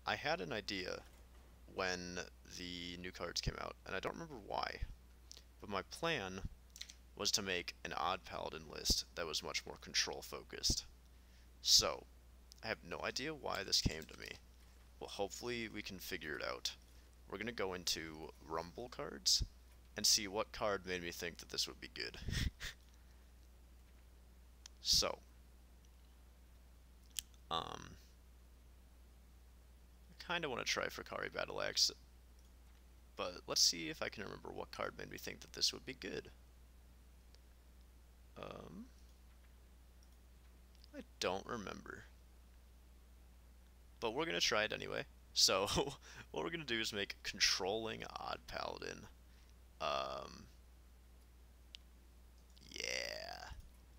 I had an idea when the new cards came out, and I don't remember why, but my plan was to make an Odd Paladin list that was much more control focused. So, I have no idea why this came to me. Well, hopefully we can figure it out. We're going to go into Rumble cards and see what card made me think that this would be good. So, I kind of want to try Fakari Battle Axe, but let's see if I can remember what card made me think that this would be good. I don't remember. But we're going to try it anyway. So, what we're going to do is make Controlling Odd Paladin. Yeah.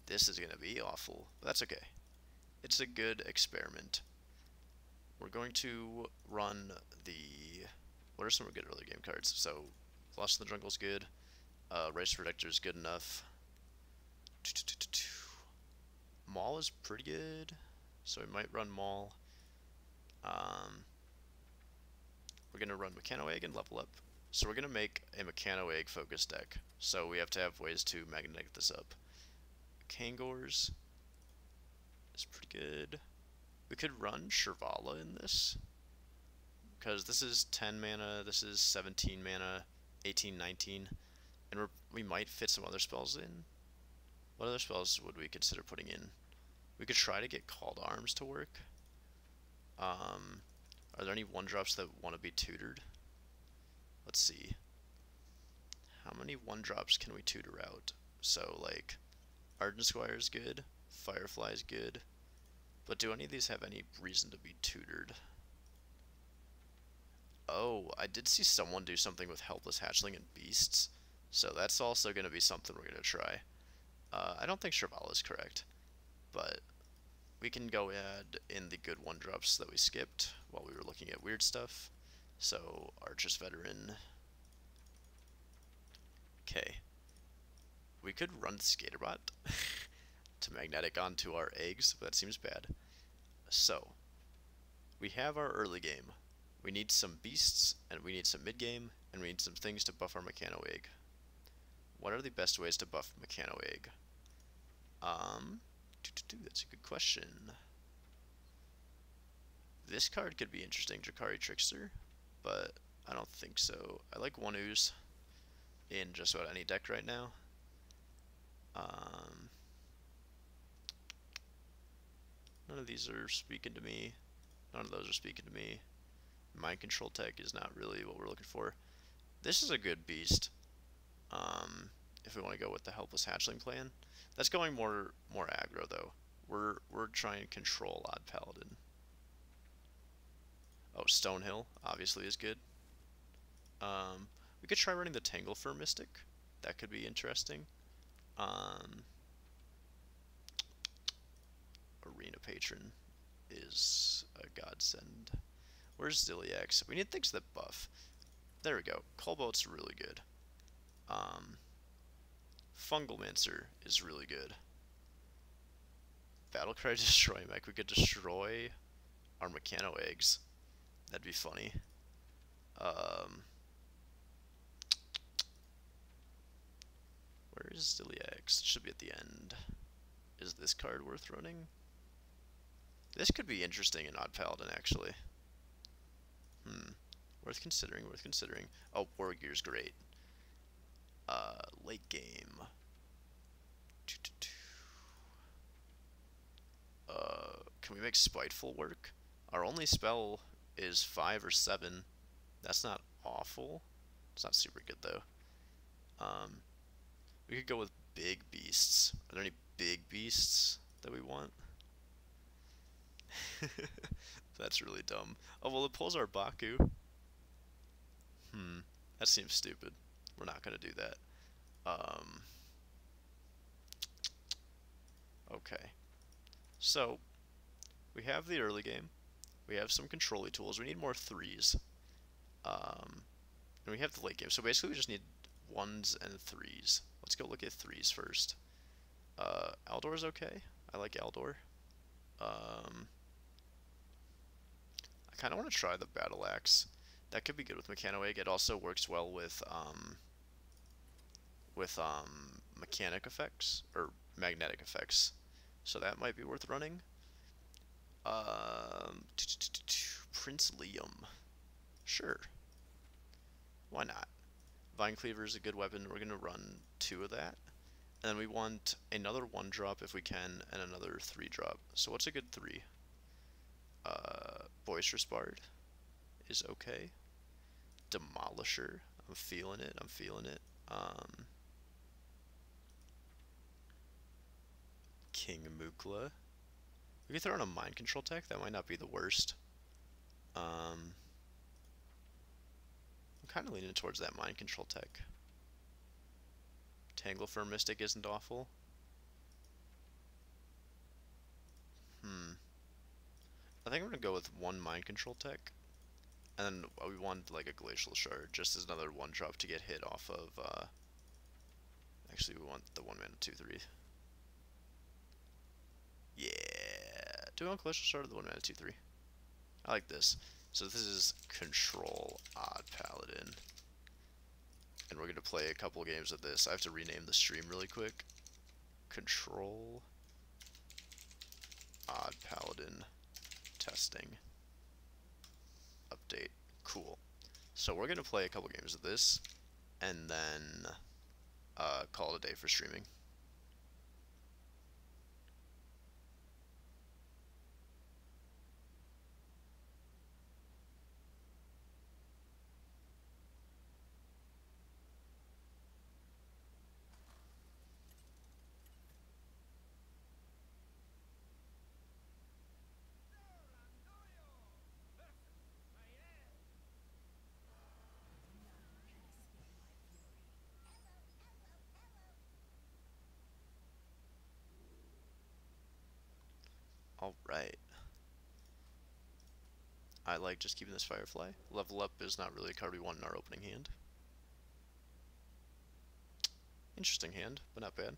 This is going to be awful. But that's okay. It's a good experiment. We're going to run the... What are some good early game cards? So, Lost in the Jungle is good. Race Protector is good enough. Maul is pretty good. So we might run Maul. We're going to run Mechano Egg and level up. So we're going to make a Mechano Egg focused deck. So we have to have ways to magnetic this up. Kangors is pretty good. We could run Shirvala in this. Because this is 10 mana, this is 17 mana, 18, 19. And we might fit some other spells in. What other spells would we consider putting in? We could try to get Called Arms to work. Are there any 1-drops that want to be tutored? Let's see. How many 1-drops can we tutor out? So, like, Arden Squire is good, Firefly is good, but do any of these have any reason to be tutored? Oh, I did see someone do something with Helpless Hatchling and Beasts, so that's also going to be something we're going to try. I don't think Shirvala is correct, but we can go add in the good 1-drops that we skipped while we were looking at weird stuff. So, Archer's Veteran. Okay. We could run Skaterbot to magnetic onto our eggs, but that seems bad. So, we have our early game. We need some beasts, and we need some mid-game, and we need some things to buff our Mechano Egg. What are the best ways to buff Mechano Egg? That's a good question. This card could be interesting, Drakari Trickster, but I don't think so. I like one ooze in just about any deck right now. None of these are speaking to me. None of those are speaking to me. Mind Control Tech is not really what we're looking for. This is a good beast. If we want to go with the Helpless Hatchling plan. That's going more aggro though. We're trying to control Odd Paladin. Oh, Stonehill obviously is good. We could try running the Tangle Fur Mystic. That could be interesting. Arena Patron is a godsend. Where's Ziliax? We need things that buff. There we go. Colboat's really good. Fungalmancer is really good. Battlecry Destroy Mech. We could destroy our Mechano Eggs. That'd be funny. Where is Ziliax? It should be at the end. Is this card worth running? This could be interesting in Odd Paladin, actually. Worth considering, worth considering. Oh, Wargear's great. Late game. Can we make Spiteful work? Our only spell is 5 or 7. That's not awful. It's not super good, though. We could go with big beasts. Are there any big beasts that we want? That's really dumb. Oh, well, it pulls our Baku. That seems stupid. We're not going to do that. Okay. So, we have the early game. We have some control-y tools. We need more 3s. And we have the late game. So basically we just need 1s and 3s. Let's go look at 3s first. Aldor's okay. I like Aldor. I I kind of want to try the Battle Axe. That could be good with Mechano Egg. It also works well with mechanic effects or magnetic effects, so that might be worth running. Prince Liam, sure, why not? Vine Cleaver is a good weapon. We're gonna run 2 of that, and then we want another 1-drop if we can, and another 3-drop. So what's a good 3? Boisterous Bard is okay. Demolisher, I'm feeling it. I'm feeling it. King Mukla. We could throw in a mind control tech. That might not be the worst. I'm kind of leaning towards that mind control tech. Tanglefur Mystic isn't awful. I think I'm gonna go with 1 mind control tech, and then we want like a Glacial Shard, just as another 1-drop to get hit off of. Actually, we want the 1-mana 2/3. Yeah. Do we want Glacial Shard or the 1-mana 2/3? I like this. So this is Control Odd Paladin. And we're going to play a couple games of this. I have to rename the stream really quick. Control Odd Paladin testing. Update. Cool. So we're going to play a couple games of this, and then call it a day for streaming. Alright. I like just keeping this Firefly. Level Up is not really a card we want in our opening hand. Interesting hand, but not bad.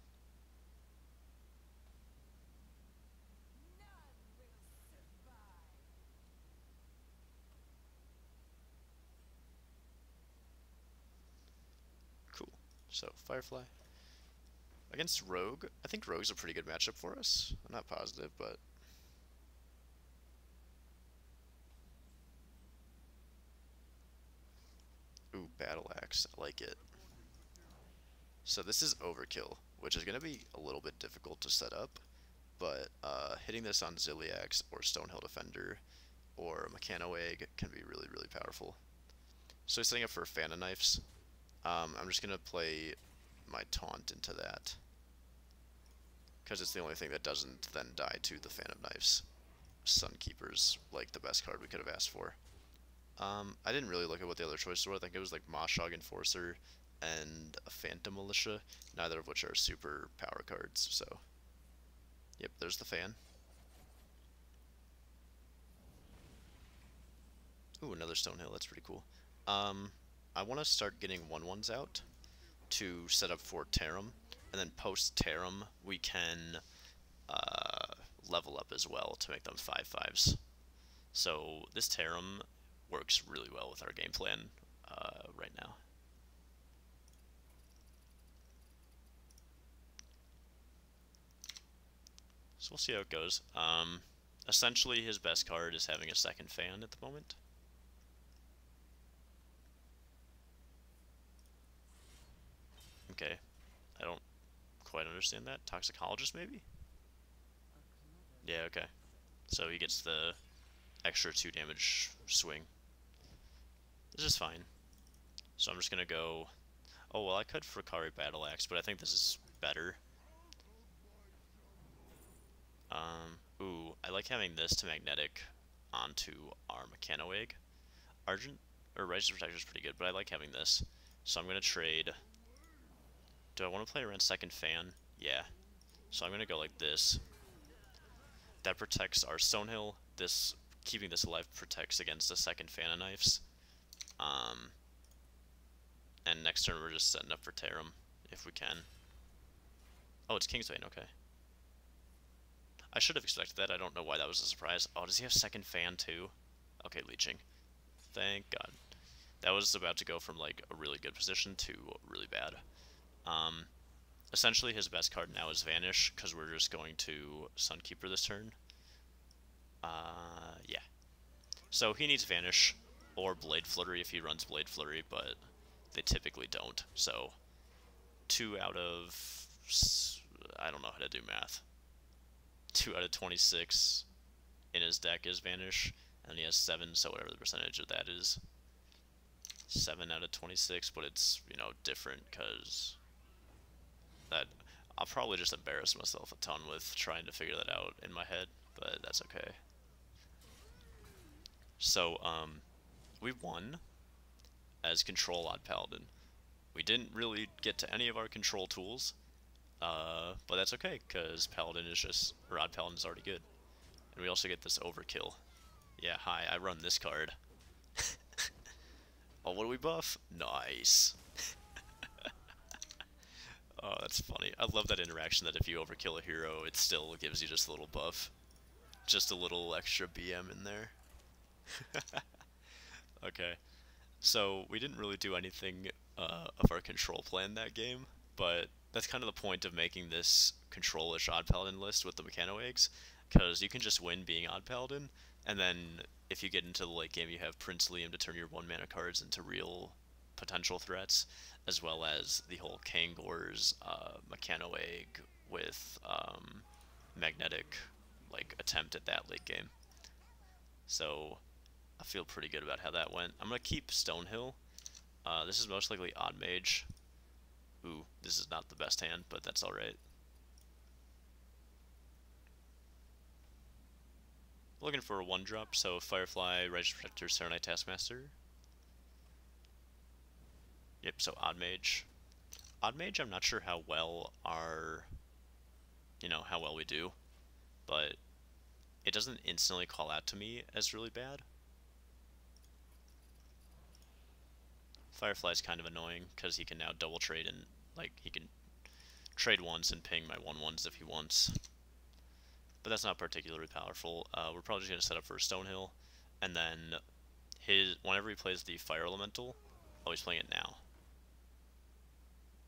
Cool. So, Firefly. Against Rogue, I think Rogue's a pretty good matchup for us. I'm not positive, but... Ooh, Battle Axe. I like it. So this is Overkill, which is going to be a little bit difficult to set up, but hitting this on Ziliax or Stonehill Defender or Mechano Egg can be really, really powerful. So setting up for Fan of Knives, I'm just going to play my Taunt into that, because it's the only thing that doesn't then die to the Fan of Knives. Sunkeeper's like the best card we could have asked for. I didn't really look at what the other choices were. I think it was like Moshog Enforcer and a Phantom Militia, neither of which are super power cards, so... Yep, there's the Fan. Ooh, another Stonehill, that's pretty cool. I want to start getting 1/1s out to set up for Tarim, and then post-Tarim we can level up as well to make them 5/5s. So this Tarim works really well with our game plan right now. So we'll see how it goes. Essentially, his best card is having a second Fan at the moment. Okay, I don't quite understand that. Toxicologist, maybe? Yeah, okay. So he gets the extra 2 damage swing. This is fine. So I'm just gonna go... Oh, well, I could Fricari Battle Axe, but I think this is better. Ooh, I like having this to magnetic onto our Mechano Egg. Argent, or Righteous Protector is pretty good, but I like having this. So I'm gonna trade... Do I want to play around second Fan? Yeah. So I'm gonna go like this. That protects our Stonehill. This, keeping this alive protects against a second Fan of Knives. And next turn we're just setting up for Tarim, if we can. Oh, it's Kingsbane, okay. I should have expected that. I don't know why that was a surprise. Oh, does he have second Fan too? Okay, leeching. Thank God. That was about to go from like a really good position to really bad. Um, Essentially his best card now is Vanish, because we're just going to Sunkeeper this turn. Yeah. So he needs Vanish, or Blade Flurry if he runs Blade Flurry, but they typically don't. So 2 out of... I don't know how to do math. 2 out of 26 in his deck is Vanish, and he has 7, so whatever the percentage of that is. 7 out of 26, but it's, you know, different because that I'll probably just embarrass myself a ton with trying to figure that out in my head, but that's okay. So, we won as control Odd Paladin. We didn't really get to any of our control tools, but that's okay, because Paladin is just, or Odd Paladin is already good. And we also get this overkill. Yeah, hi, I run this card. Oh, what do we buff? Nice. Oh, that's funny. I love that interaction that if you overkill a hero, it still gives you just a little buff. Just a little extra BM in there. Okay. So, we didn't really do anything of our control plan that game, but that's kind of the point of making this control-ish Odd Paladin list with the Mechano Eggs, because you can just win being Odd Paladin, and then if you get into the late game, you have Prince Liam to turn your 1-mana cards into real potential threats, as well as the whole Kangor's Mechano Egg with magnetic like attempt at that late game. So I feel pretty good about how that went. I'm going to keep Stonehill. This is most likely Odd Mage. Ooh, this is not the best hand, but that's alright. Looking for a 1-drop, so Firefly, Righteous Protector, Serenite Taskmaster. Yep, so Odd Mage. Odd Mage, I'm not sure how well our... how well we do, but it doesn't instantly call out to me as really bad. Firefly's kind of annoying, because he can now double trade and, like, he can trade once and ping my 1/1s if he wants. But that's not particularly powerful. We're probably just going to set up for a Stonehill, and then whenever he plays the Fire Elemental... Oh, he's playing it now.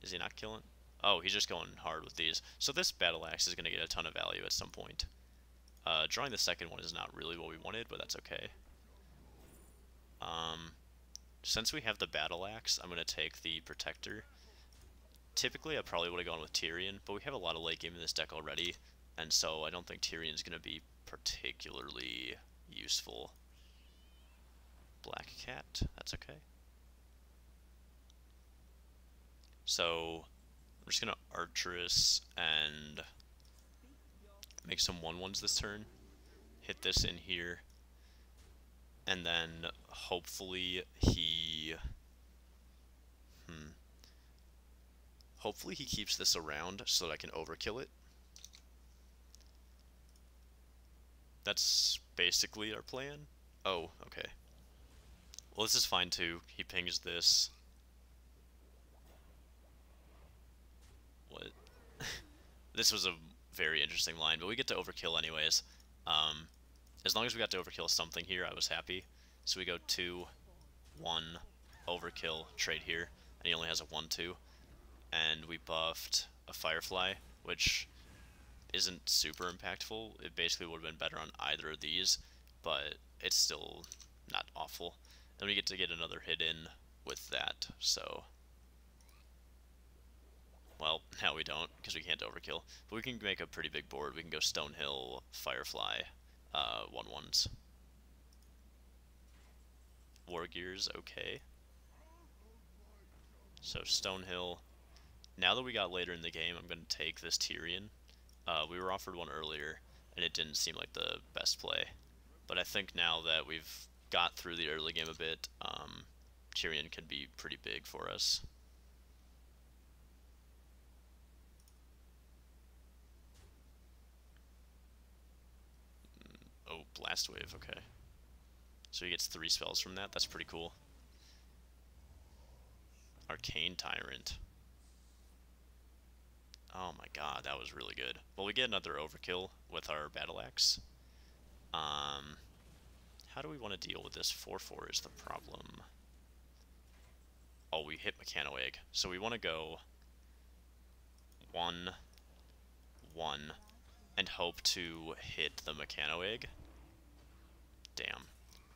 Is he not killing? Oh, he's just going hard with these. So this Battle Axe is going to get a ton of value at some point. Drawing the second one is not really what we wanted, but that's okay. Since we have the Battle Axe, I'm going to take the Protector. Typically, I probably would have gone with Tyrion, but we have a lot of late game in this deck already, and so I don't think Tyrion's going to be particularly useful. Black Cat, that's okay. So, we're just going to Archerous and make some 1/1s this turn. Hit this in here. And then hopefully he... Hopefully he keeps this around so that I can overkill it. That's basically our plan. Oh, okay. Well, this is fine too. He pings this. What? This was a very interesting line, but we get to overkill anyways. As long as we got to overkill something here, I was happy. So we go 2, 1, overkill, trade here, and he only has a 1/2. And we buffed a Firefly, which isn't super impactful. It basically would have been better on either of these, but it's still not awful. And we get to get another hit in with that, so... Well, now we don't, because we can't overkill. But we can make a pretty big board. We can go Stonehill, Firefly, 1/1s. War Gear's okay. So Stonehill. Now that we got later in the game, I'm going to take this Tyrion. We were offered one earlier, and it didn't seem like the best play. But I think now that we've got through the early game a bit, Tyrion could be pretty big for us. Oh, Blast Wave, okay. So he gets 3 spells from that, that's pretty cool. Arcane Tyrant. Oh my god, that was really good. Well, we get another overkill with our Battle Axe. How do we want to deal with this? 4/4 is the problem. Oh, we hit Mechano Egg. So we want to go 1, 1, and hope to hit the Mechano Egg. Damn.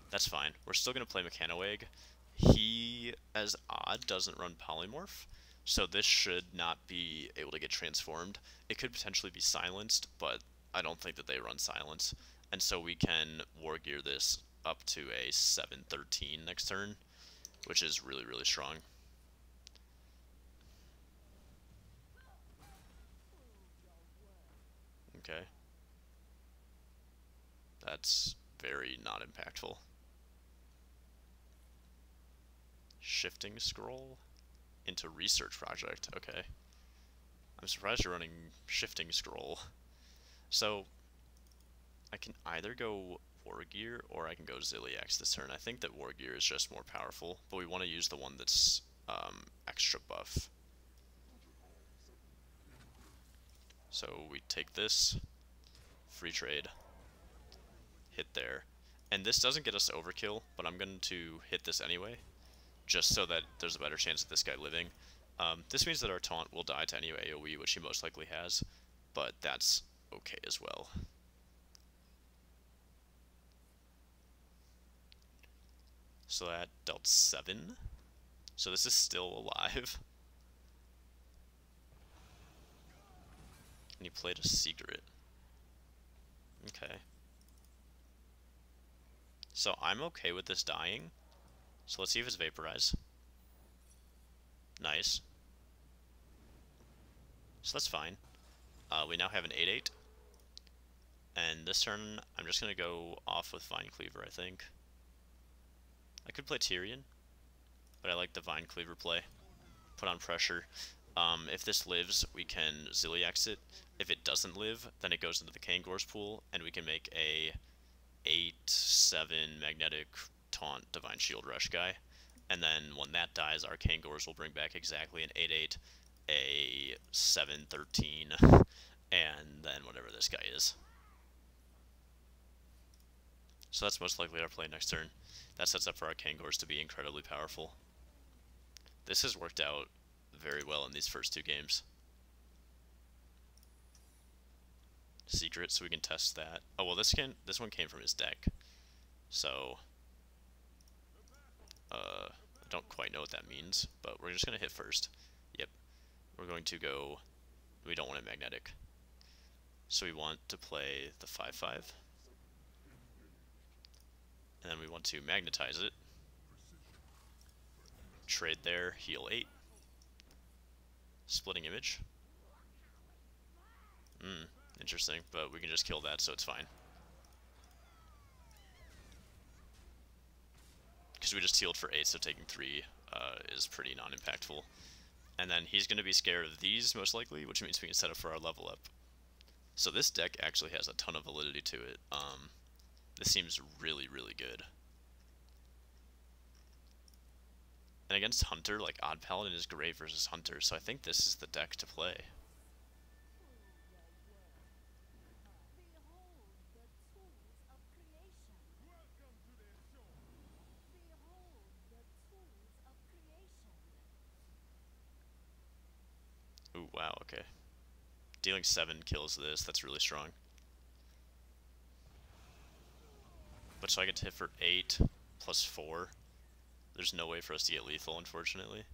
That's fine. We're still going to play Mechano Egg. He, as Odd, doesn't run Polymorph, so this should not be able to get transformed. It could potentially be silenced, but I don't think that they run silence. And so we can War Gear this up to a 7/13 next turn, which is really, really strong. Okay. That's very not impactful. Shifting Scroll into Research Project. Okay. I'm surprised you're running Shifting Scroll. So, I can either go War Gear or I can go Ziliax this turn. I think that War Gear is just more powerful, but we want to use the one that's extra buff. So we take this, free trade, hit there. And this doesn't get us overkill, but I'm going to hit this anyway, just so that there's a better chance of this guy living. This means that our taunt will die to any AoE, which he most likely has, but that's okay as well. So that dealt 7. So this is still alive. And he played a secret. Okay. So I'm okay with this dying. So let's see if it's Vaporize. Nice. So that's fine. We now have an 8/8. And this turn, I'm just going to go off with Vine Cleaver, I think. I could play Tyrion, but I like the Vine Cleaver play. Put on pressure. If this lives, we can Ziliax it. If it doesn't live, then it goes into the Kangor's pool, and we can make a 8/7 Magnetic Taunt Divine Shield Rush guy. And then when that dies, our Kangors will bring back exactly an 8/8, a 7/13, and then whatever this guy is. So that's most likely our play next turn. That sets up for our Kangors to be incredibly powerful. This has worked out very well in these first 2 games. Secret, so we can test that. Oh well, this one came from his deck, so I don't quite know what that means, but we're just gonna hit first. Yep, we're going to go. We don't want it magnetic, so we want to play the 5/5, and then we want to magnetize it. Trade there, heal 8. Splitting Image. Interesting, but we can just kill that, so it's fine. Because we just healed for 8, so taking 3 is pretty non-impactful. And then he's going to be scared of these, most likely, which means we can set up for our level up. So this deck actually has a ton of validity to it. This seems really, really good. And against Hunter, like, Odd Paladin is great versus Hunter, so I think this is the deck to play. Ooh, wow, okay. Dealing 7 kills this, that's really strong. But so I get to hit for 8 plus 4. There's no way for us to get lethal, unfortunately.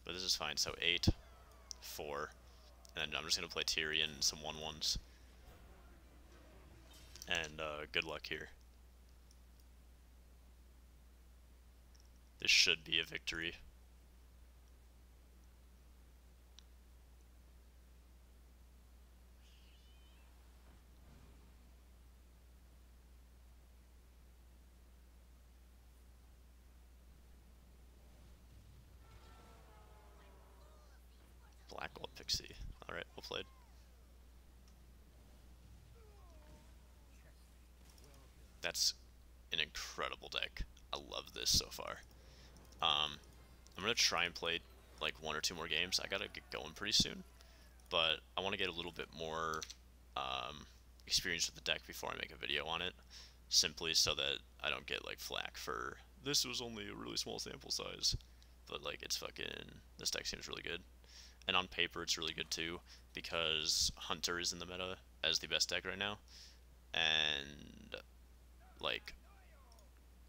But this is fine, so 8, 4, and then I'm just going to play Tyrion and some 1/1s. And good luck here. This should be a victory. Black Gold Pixie. Alright, well played. That's an incredible deck. I love this so far. I'm going to try and play like 1 or 2 more games. I gotta get going pretty soon. But I want to get a little bit more experience with the deck before I make a video on it. simply so that I don't get like flack for this was only a really small sample size. But like it's fucking this deck seems really good. And on paper it's really good too, because Hunter is in the meta as the best deck right now. And like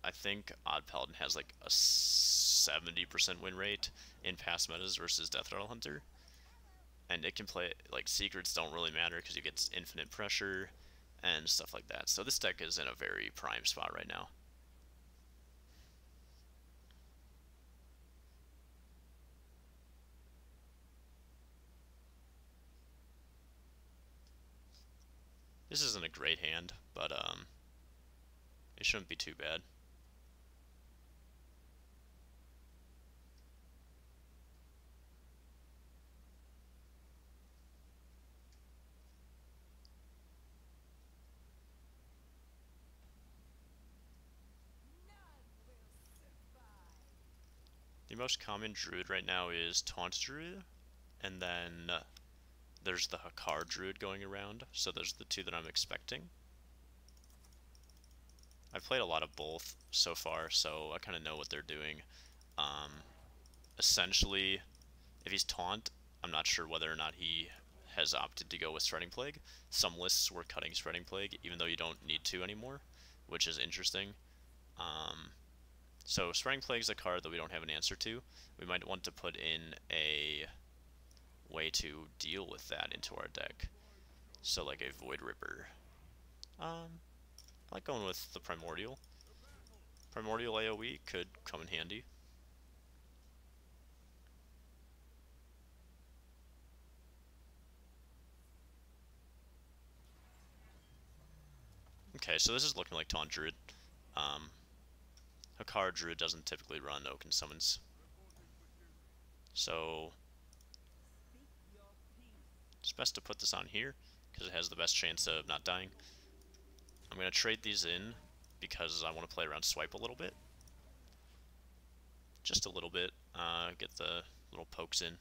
I think Odd Paladin has like a 70% win rate in past metas versus Death Rattle Hunter. And it can play, like, secrets don't really matter because you get infinite pressure and stuff like that. So this deck is in a very prime spot right now. This isn't a great hand, but it shouldn't be too bad. The most common druid right now is Taunt Druid, and then there's the Hakar Druid going around, so those are the two that I'm expecting. I've played a lot of both so far, so I kind of know what they're doing. Essentially, if he's Taunt, I'm not sure whether or not he has opted to go with Spreading Plague. Some lists were cutting Spreading Plague, even though you don't need to anymore, which is interesting. So Spreading Plague is a card that we don't have an answer to. We might want to put in a way to deal with that into our deck. So like a Void Ripper. I like going with the Primordial. Primordial AoE could come in handy. Okay, so this is looking like Taunt Druid. Hakar Druid doesn't typically run Oaken Summons. So it's best to put this on here, because it has the best chance of not dying. I'm going to trade these in, because I want to play around Swipe a little bit. Just a little bit. Get the little pokes in.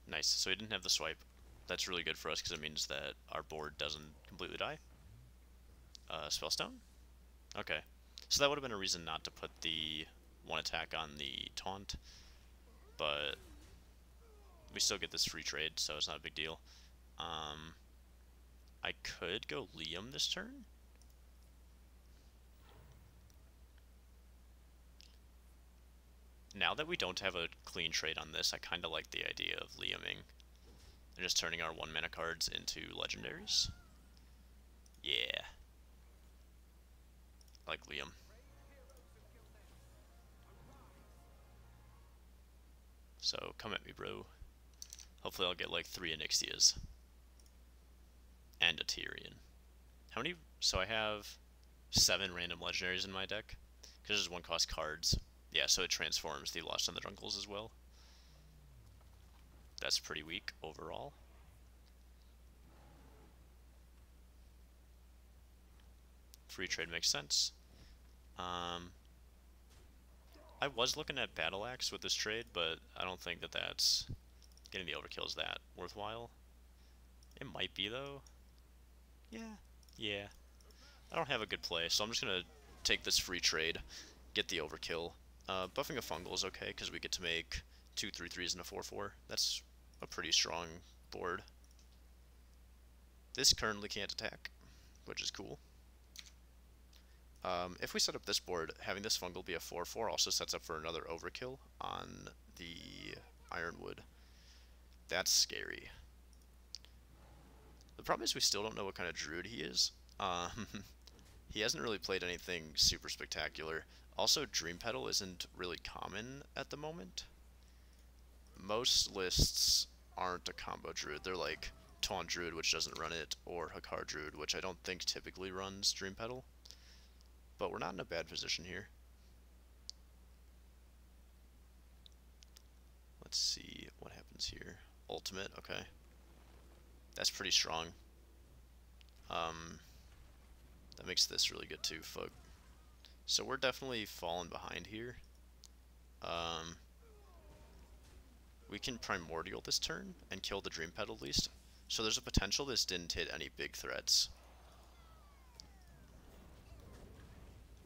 Nice, so he didn't have the swipe. That's really good for us because it means that our board doesn't completely die. Spellstone? Okay. So that would have been a reason not to put the one attack on the taunt, but we still get this free trade, so it's not a big deal. I could go Liam this turn. Now that we don't have a clean trade on this, I kind of like the idea of Liaming and just turning our 1-mana cards into legendaries. Yeah. I like Liam. So come at me, bro. Hopefully I'll get like 3 Onyxias. And a Tyrion. How many? So I have 7 random legendaries in my deck. Because there's 1-cost cards. Yeah, so it transforms the Lost in the Jungles as well. That's pretty weak overall. Free trade makes sense. I was looking at Battle Axe with this trade, but I don't think that that's getting the overkill is that worthwhile. It might be though. Yeah. I don't have a good play, so I'm just gonna take this free trade, get the overkill. Buffing a fungal is okay because we get to make 2 3/3s and a 4/4. That's a pretty strong board. This currently can't attack, which is cool. If we set up this board, having this fungal be a 4/4 also sets up for another overkill on the Ironwood. That's scary. The problem is we still don't know what kind of druid he is. He hasn't really played anything super spectacular. Also, Dream Petal isn't really common at the moment. Most lists aren't a combo druid. They're like Taunt Druid, which doesn't run it, or Hakar Druid, which I don't think typically runs Dream Petal. But we're not in a bad position here. Let's see what happens here. ultimate, okay. That's pretty strong. That makes this really good too, fuck. So we're definitely falling behind here. We can Primordial this turn and kill the Dream Pet at least. So there's a potential this didn't hit any big threats.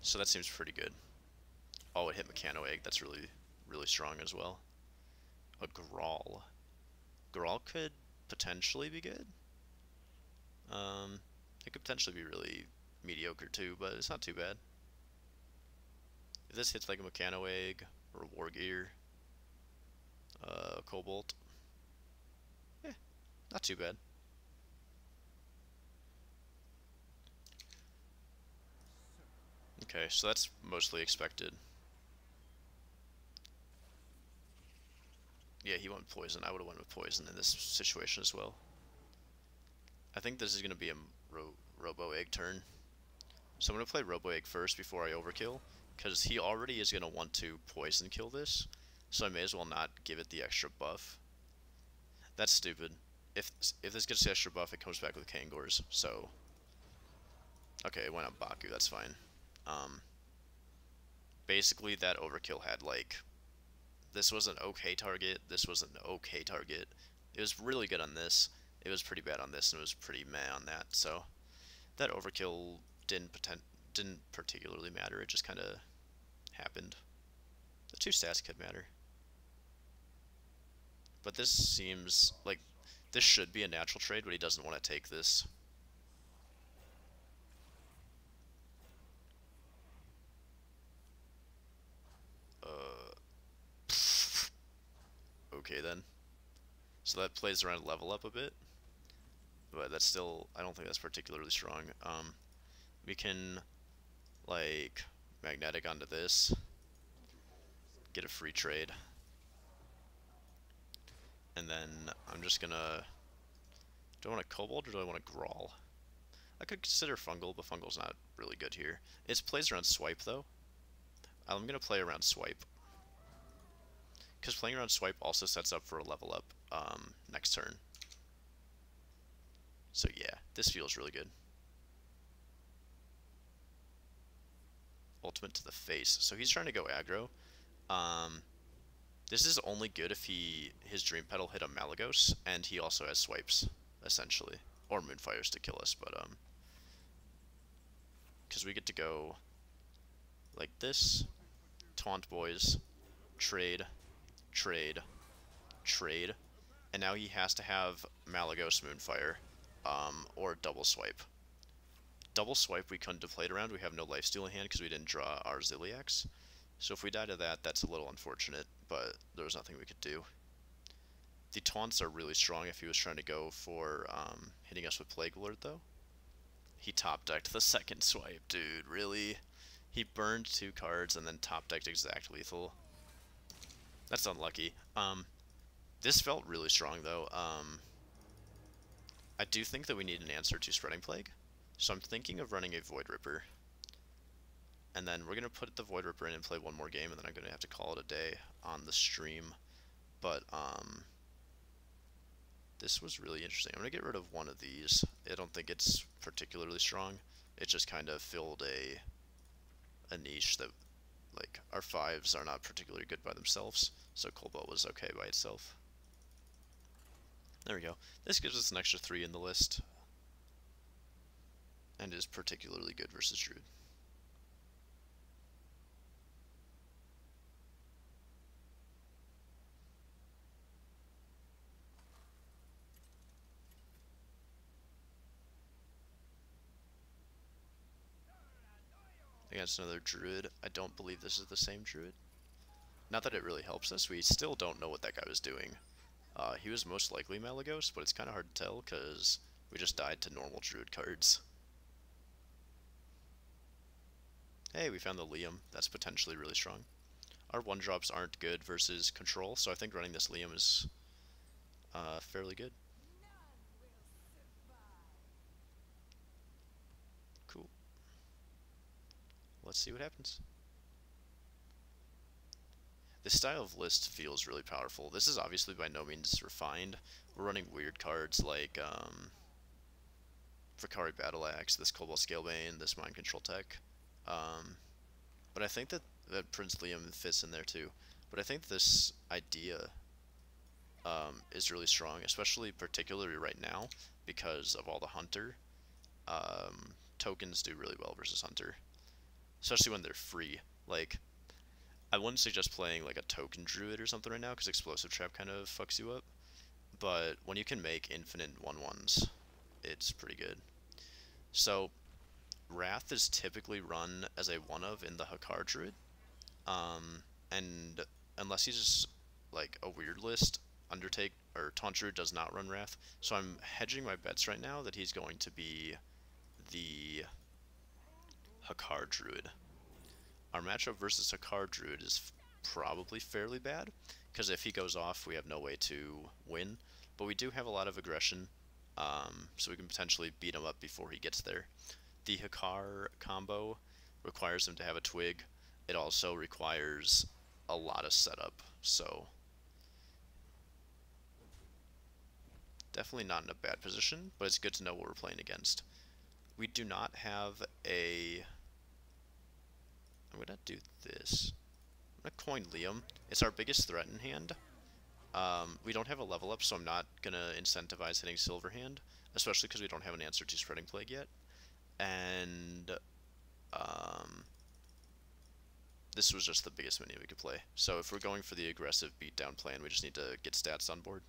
So that seems pretty good. Oh, it hit Mechano Egg. That's really, really strong as well. A Grawl. Grawl could potentially be good. It could potentially be really mediocre too, but it's not too bad. If this hits like a Mechano Egg or a War Gear, Cobalt, eh, not too bad. Okay, so that's mostly expected. Yeah, he went poison. I would have went with poison in this situation as well. I think this is going to be a Robo Egg turn. So I'm going to play Robo Egg first before I overkill, because he already is going to want to poison kill this, so I may as well not give it the extra buff. That's stupid. If this gets the extra buff, it comes back with Kangors, so... Okay, it went on Baku, that's fine. Basically, that overkill had, like... This was an okay target, this was an okay target. It was really good on this, it was pretty bad on this, and it was pretty meh on that, so... That overkill didn't particularly matter, it just kind of happened. The two stats could matter. But this seems like this should be a natural trade, but he doesn't want to take this. Okay then. So that plays around level up a bit. But that's still, I don't think that's particularly strong. We can, like, magnetic onto this. Get a free trade. And then I'm just gonna... Do I want a Kobold or do I want a Grawl? I could consider Fungal, but Fungal's not really good here. It plays around Swipe, though. I'm gonna play around Swipe. Because playing around Swipe also sets up for a level up next turn. So yeah, this feels really good. Ultimate to the face. So he's trying to go aggro. This is only good if his Dream Petal hit a Malagos, and he also has swipes, essentially. Or Moonfires to kill us, but because we get to go like this, taunt boys, trade, trade, trade, and now he has to have Malagos Moonfire, or double swipe. Double swipe we couldn't have played around, we have no lifesteal in hand because we didn't draw our Ziliax. So if we die to that, that's a little unfortunate, but there was nothing we could do. The taunts are really strong if he was trying to go for hitting us with Plague Lord, though. He top-decked the second swipe, dude, really? He burned 2 cards and then top-decked exact lethal. That's unlucky. This felt really strong, though. I do think that we need an answer to Spreading Plague, so I'm thinking of running a Void Ripper. And then we're going to put the Void Ripper in and play one more game, and then I'm going to have to call it a day on the stream. But, this was really interesting. I'm going to get rid of one of these. I don't think it's particularly strong. It just kind of filled a niche that, like, our 5s are not particularly good by themselves, so Cobalt was okay by itself. There we go. This gives us an extra 3 in the list, and is particularly good versus Druid. Against another Druid. I don't believe this is the same Druid. Not that it really helps us, we still don't know what that guy was doing. He was most likely Malagos, but it's kind of hard to tell because we just died to normal Druid cards. Hey, we found the Liam. That's potentially really strong. Our 1-drops aren't good versus control, so I think running this Liam is fairly good. Cool. Let's see what happens. This style of list feels really powerful. This is obviously by no means refined. We're running weird cards like Vakari Battle Axe, this Cobalt Scalebane, this Mind Control Tech. Um, but I think that Prince Liam fits in there too. But I think this idea is really strong, especially particularly right now because of all the Hunter. Tokens do really well versus Hunter, especially when they're free. Like, I wouldn't suggest playing like a token druid or something right now because explosive trap kind of fucks you up. But when you can make infinite 1/1s, it's pretty good. So Wrath is typically run as a one of in the Hakar druid, and unless he's like a weird list, Undertake or Taunt druid does not run Wrath. So I'm hedging my bets right now that he's going to be the Hakar druid. Our matchup versus Hakar druid is probably fairly bad, because if he goes off, we have no way to win. But we do have a lot of aggression, so we can potentially beat him up before he gets there. The Hakar combo requires him to have a twig. It also requires a lot of setup, so definitely not in a bad position, but it's good to know what we're playing against. We do not have a... I'm going to do this. I'm going to coin Liam. It's our biggest threat in hand. We don't have a level up, so I'm not going to incentivize hitting Silver Hand, especially because we don't have an answer to Spreading Plague yet. And this was just the biggest minion we could play. So if we're going for the aggressive beatdown plan, we just need to get stats on board.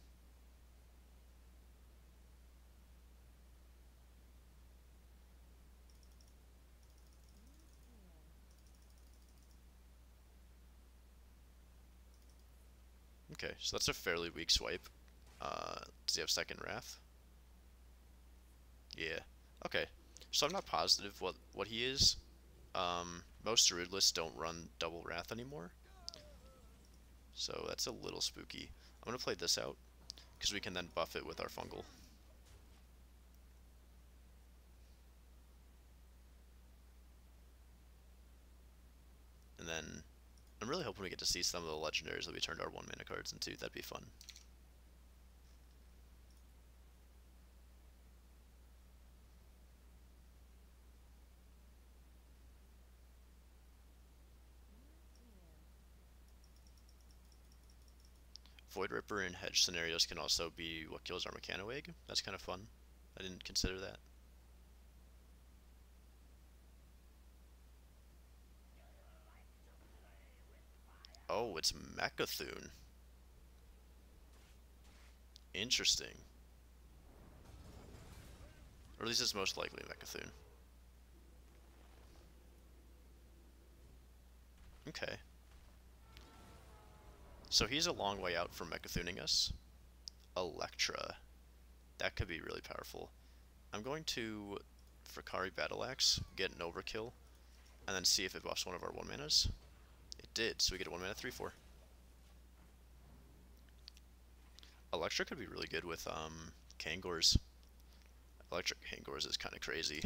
Okay, so that's a fairly weak swipe. Does he have second Wrath? Yeah. Okay. So I'm not positive what he is. Most Druid lists don't run double Wrath anymore. So that's a little spooky. I'm going to play this out, because we can then buff it with our Fungal. And then I'm really hoping we get to see some of the legendaries that we turned our 1-mana cards into. That'd be fun. Void Ripper in hedge scenarios can also be what kills our Mechano Egg. That's kind of fun. I didn't consider that. Oh, it's Mechanothune. Interesting. Or at least it's most likely Mechanothune. Okay. So he's a long way out from Mechathooning us. Electra. That could be really powerful. I'm going to Vakari Battle Axe, get an overkill, and then see if it buffs one of our 1-manas. It did, so we get a 1-mana 3/4. Electra could be really good with Kangors. Electric Kangors is kind of crazy.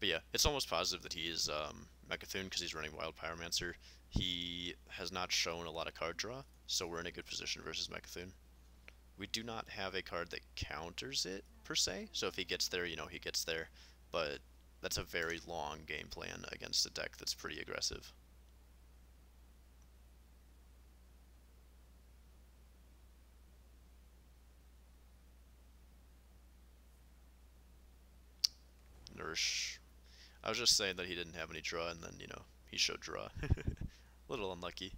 But yeah, it's almost positive that he is Mechanothune because he's running Wild Pyromancer. He has not shown a lot of card draw, so we're in a good position versus Mechanothune. We do not have a card that counters it, per se, so if he gets there, you know, he gets there. But that's a very long game plan against a deck that's pretty aggressive. Nourish. I was just saying that he didn't have any draw, and then, you know, he showed draw. A little unlucky.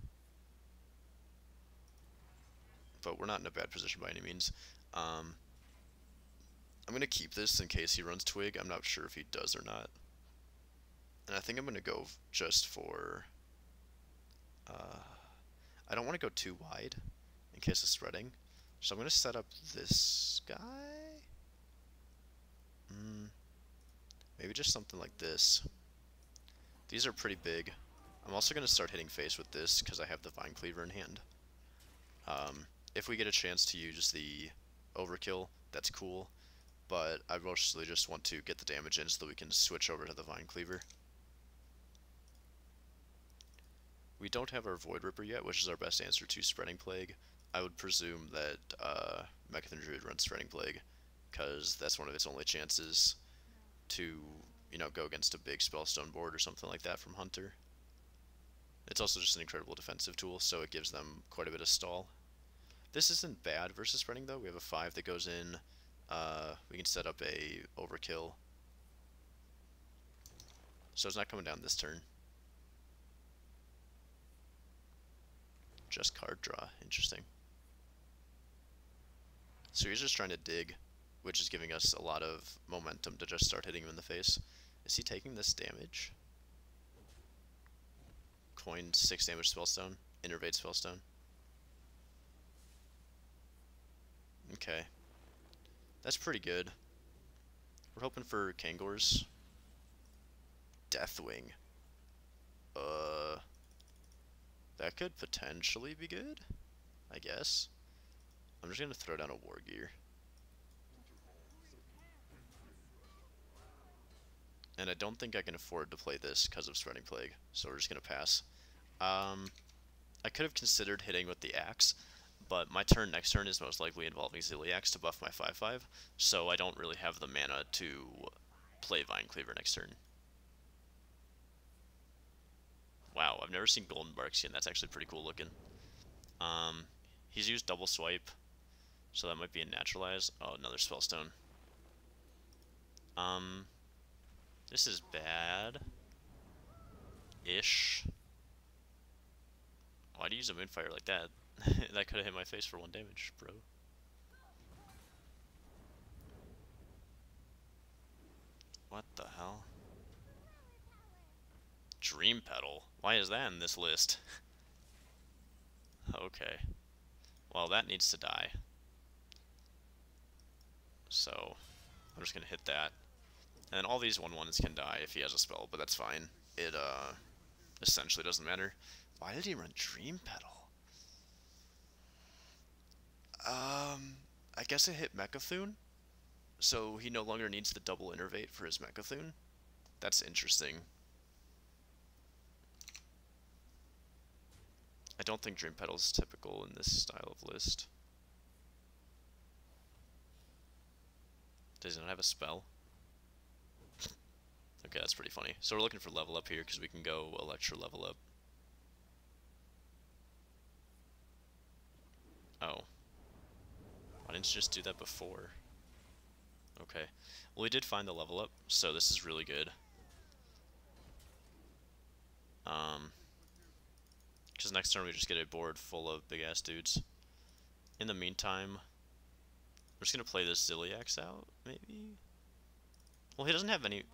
But we're not in a bad position by any means. I'm going to keep this in case he runs Twig. I'm not sure if he does or not. And I think I'm going to go just for... I don't want to go too wide in case of spreading. So I'm going to set up this guy. Maybe just something like this. These are pretty big. I'm also going to start hitting face with this because I have the Vine Cleaver in hand. If we get a chance to use the overkill, that's cool. But I mostly just want to get the damage in so that we can switch over to the Vine Cleaver. We don't have our Void Ripper yet, which is our best answer to Spreading Plague. I would presume that Mechathon Druid runs Spreading Plague, because that's one of its only chances to, go against a big Spellstone board or something like that from Hunter. It's also just an incredible defensive tool, so it gives them quite a bit of stall. This isn't bad versus Spreading, though. We have a 5 that goes in. We can set up a Overkill. So it's not coming down this turn. Just card draw. Interesting. So he's just trying to dig, which is giving us a lot of momentum to just start hitting him in the face. Is he taking this damage? Coined 6 damage Spellstone. Innervate Spellstone. Okay. That's pretty good. We're hoping for Kangors. Deathwing. That could potentially be good, I guess. I'm just gonna throw down a War Gear. And I don't think I can afford to play this because of Spreading Plague, so we're just gonna pass. I could have considered hitting with the Axe, but my turn next turn is most likely involving Ziliax to buff my 5/5, so I don't really have the mana to play Vine Cleaver next turn. Wow, I've never seen Golden Bark Skin. That's actually pretty cool looking. He's used double swipe, so that might be a naturalize. Oh, another Spellstone. This is bad-ish. Why'd you use a Moonfire like that? That could have hit my face for 1 damage, bro. What the hell? Dream Petal? Why is that in this list? Okay. Well, that needs to die. So, I'm just gonna hit that. And then all these 1/1s can die if he has a spell, but that's fine. It, essentially doesn't matter. Why did he run Dream Petal? I guess it hit Mechathon, so he no longer needs the double Innervate for his Mechathon. That's interesting. I don't think Dream Petal is typical in this style of list. Does he not have a spell? Okay, that's pretty funny. So we're looking for level up here because we can go Electro level up. Oh. Why didn't you just do that before? Okay. Well, we did find the level up, so this is really good. Because next turn we just get a board full of big-ass dudes. In the meantime, we're just going to play this Ziliax out, maybe? Well, he doesn't have any...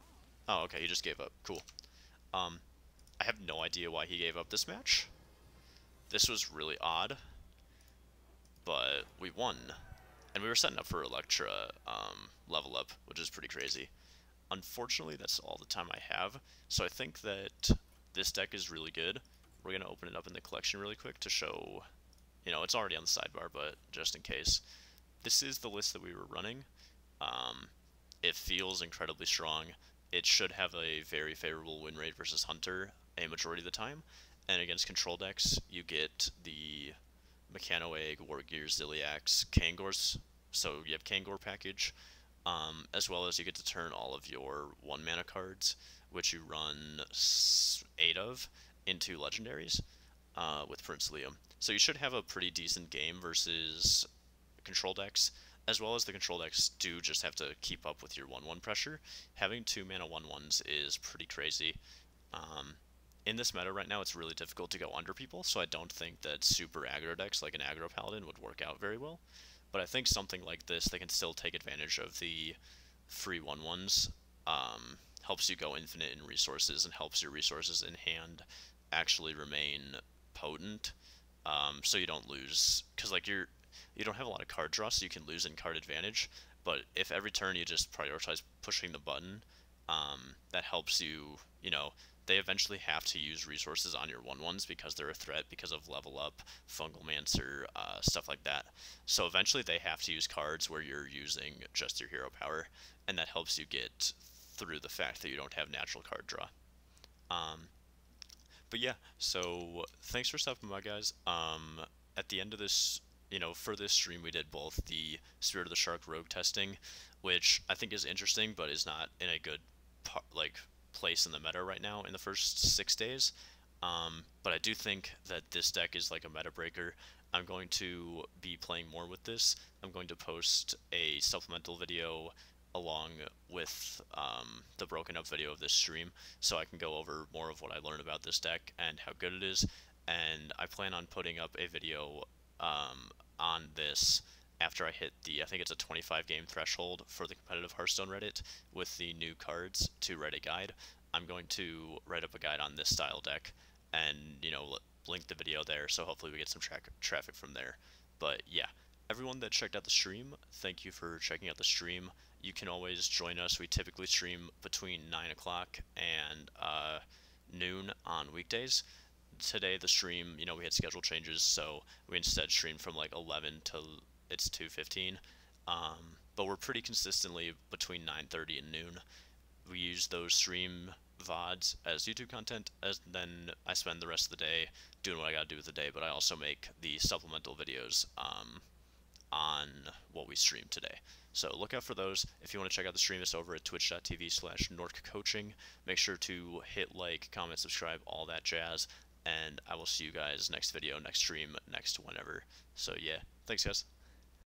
Oh, okay, he just gave up. Cool. I have no idea why he gave up this match. This was really odd. But we won. And we were setting up for Electra level up, which is pretty crazy. Unfortunately, that's all the time I have. So I think that this deck is really good. We're going to open it up in the collection really quick to show... it's already on the sidebar, but just in case. This is the list that we were running. It feels incredibly strong. It should have a very favorable win rate versus Hunter a majority of the time. And against control decks, you get the Mechanoegg, Wargear, Ziliax, Kangors. So you have Kangor package, as well as you get to turn all of your 1-mana cards, which you run 8 of, into legendaries with Prince Liam. So you should have a pretty decent game versus control decks, as well as the control decks do just have to keep up with your 1/1 pressure. Having 2-mana 1/1s is pretty crazy. In this meta right now, it's really difficult to go under people, so I don't think that super aggro decks like an Aggro Paladin would work out very well. But I think something like this, they can still take advantage of the free 1/1s. Helps you go infinite in resources and helps your resources in hand actually remain potent, so you don't lose, because like you don't have a lot of card draw, so you can lose in card advantage. But if every turn you just prioritize pushing the button, that helps you. They eventually have to use resources on your 1/1s because they're a threat because of level up, Fungal Mancer, stuff like that. So eventually they have to use cards where you're using just your hero power, and that helps you get through the fact that you don't have natural card draw. But yeah, so thanks for stopping by, guys. At the end of this, for this stream, we did both the Spirit of the Shark Rogue testing, which I think is interesting, but is not in a good place in the meta right now in the first 6 days. But I do think that this deck is like a meta breaker. I'm going to be playing more with this. I'm going to post a supplemental video along with the broken up video of this stream, so I can go over more of what I learned about this deck and how good it is. And I plan on putting up a video on this after I hit I think it's a 25 game threshold for the competitive Hearthstone Reddit with the new cards to write a guide. I'm going to write up a guide on this style deck and, link the video there, so hopefully we get some traffic from there. But yeah, everyone that checked out the stream, thank you for checking out the stream. You can always join us. We typically stream between 9 o'clock and noon on weekdays. Today the stream, we had schedule changes, so we instead streamed from like 11 till it's 2:15. But we're pretty consistently between 9:30 and noon. We use those stream VODs as YouTube content, as then I spend the rest of the day doing what I gotta do with the day, but I also make the supplemental videos on what we streamed today. So look out for those. If you want to check out the stream, it's over at twitch.tv/norkcoaching. Make sure to hit like, comment, subscribe, all that jazz, and I will see you guys next video, next stream, next whenever. So yeah, thanks guys.